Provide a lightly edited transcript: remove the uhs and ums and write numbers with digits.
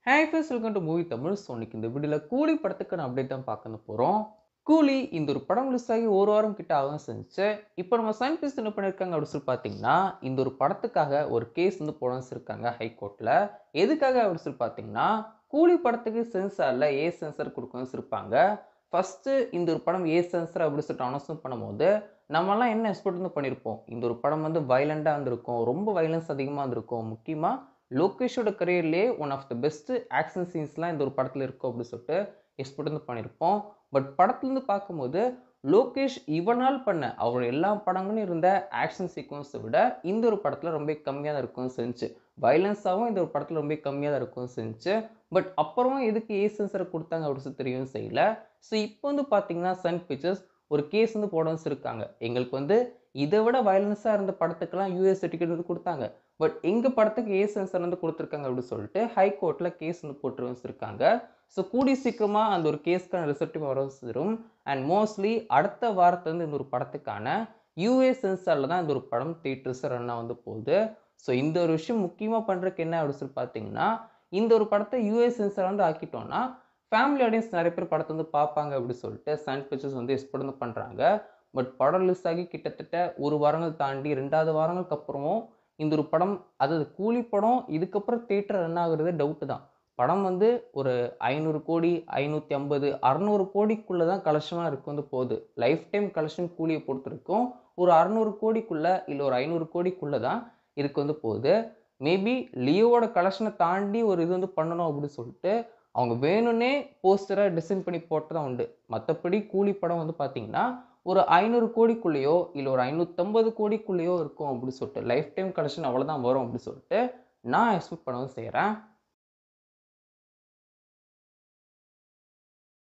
Hi friends, welcome to movie Tamil. So இன்னைக்கு இந்த வீடியோவில் கூலி படத்துக்கான அப்டேட் தான் பார்க்க போகிறோம். கூலி இந்த ஒரு படம் ரிலீஸ் ஆகி ஒரு வாரம் கிட்ட ஆகும் செஞ்சு. இப்போ நம்ம சன் பிக்சர்ஸ் என்ன பண்ணியிருக்காங்க அப்படின்னு சொல்லி பார்த்தீங்கன்னா, இந்த ஒரு படத்துக்காக ஒரு கேஸ் வந்து போட வச்சிருக்காங்க ஹைகோர்ட்டில். எதுக்காக அப்படின்னு சொல்லி பார்த்தீங்கன்னா, கூலி படத்துக்கு சென்சாரில் ஏ சென்சார் கொடுக்கணும்னு வச்சிருப்பாங்க. ஃபர்ஸ்ட்டு இந்த ஒரு படம் ஏ சென்சார் அப்படின்னு சொல்லிட்டு அனௌன்ஸ்மெண்ட் பண்ணும்போது நம்மலாம் என்ன எக்ஸ்பெக்ட் வந்து பண்ணியிருப்போம், இந்த ஒரு படம் வந்து வயலண்டாக இருந்திருக்கும், ரொம்ப வயலன்ஸ் அதிகமாக இருந்திருக்கும். முக்கியமாக லோகேஷோட கரியர்லேயே one of the best action சீன்ஸ்லாம் இந்த ஒரு படத்தில் இருக்கும் அப்படின்னு சொல்லிட்டு எக்ஸ்பெக்ட் வந்து பண்ணியிருப்போம். பட் படத்துலேருந்து பார்க்கும்போது லோகேஷ் இவனால் பண்ண அவர் எல்லா படங்களும் இருந்த ஆக்ஷன் சீக்வன்ஸை விட இந்த ஒரு படத்தில் ரொம்ப கம்மியாக தான் இருக்கும்னு செஞ்சு. வயலன்ஸாகவும் இந்த ஒரு படத்தில் ரொம்ப கம்மியாக தான் இருக்கும்னு செஞ்சு. பட் அப்புறம் எதுக்கு ஏ சென்சர் கொடுத்தாங்க அப்படின்னு சொல்லி தெரியவும் செய்யல. ஸோ இப்போ வந்து பார்த்தீங்கன்னா சன் பிக்சர்ஸ் ஒரு கேஸ் வந்து போட வச்சிருக்காங்க. எங்களுக்கு வந்து இதை விட வயலன்ஸாக இருந்த படத்துக்கெல்லாம் யூஎஸ் சர்டிஃபிகேட் வந்து கொடுத்தாங்க. பட் எங்கள் படத்துக்கு ஏ சென்சார் வந்து கொடுத்துருக்காங்க அப்படின்னு சொல்லிட்டு ஹைகோர்ட்டில் கேஸ் வந்து போட்டு வச்சுருக்காங்க. ஸோ கூடி சீக்கிரமாக அந்த ஒரு கேஸ்க்கான ரிசல்ட்டும் வர வரும். அண்ட் மோஸ்ட்லி அடுத்த வாரத்துலேருந்து இந்த ஒரு படத்துக்கான யூஏ சென்சாரில் தான் இந்த ஒரு படம் தியேட்டர்ஸ் ரன்னாக வந்து போகுது. ஸோ இந்த ஒரு விஷயம் முக்கியமாக பண்ணுறதுக்கு என்ன அப்படின்னு சொல்லி பார்த்தீங்கன்னா, இந்த ஒரு படத்தை யூஏ சென்சார் வந்து ஆக்கிட்டோம்னா ஃபேமிலி ஆடியன்ஸ் நிறைய பேர் படத்தை வந்து பார்ப்பாங்க அப்படின்னு சொல்லிட்டு சன் பிக்சர்ஸ் வந்து எக்ஸ்பெக்ட் வந்து பண்ணுறாங்க. பட் படம் ரிலீஸ் ஆகி கிட்டத்தட்ட ஒரு வாரங்கள் தாண்டி 2வது வாரங்களுக்கு அப்புறமும் இந்த ஒரு படம், அதாவது கூலி படம் இதுக்கப்புறம் தியேட்டர் ரன் ஆகுறது டவுட்டு தான். படம் வந்து ஒரு 500 கோடி, 550, 600 கோடிக்குள்ள தான் கலெக்ஷனாக இருக்கு வந்து போகுது. லைஃப் டைம் கலெக்ஷன் கூலியை பொறுத்திருக்கும் ஒரு 600 கோடிக்குள்ள இல்லை ஒரு 500 கோடிக்குள்ள தான் இருக்கு வந்து போகுது. மேபி லியோவோட கலெக்ஷனை தாண்டி ஒரு இது வந்து பண்ணணும் அப்படின்னு சொல்லிட்டு அவங்க வேணும்னே போஸ்டரை டிசைன் பண்ணி போட்டு தான் உண்டு. மற்றபடி கூலி படம் வந்து பார்த்தீங்கன்னா ஒரு 500 கோடிக்குள்ளேயோ இல்லை ஒரு 550 கோடிக்குள்ளேயோ இருக்கும் அப்படின்னு சொல்லிட்டு லைஃப் டைம் கலெக்ஷன் அவ்வளோதான் வரும் அப்படின்னு சொல்லிட்டு நான் எக்ஸ்பெக்ட் பண்ணவும் செய்கிறேன்.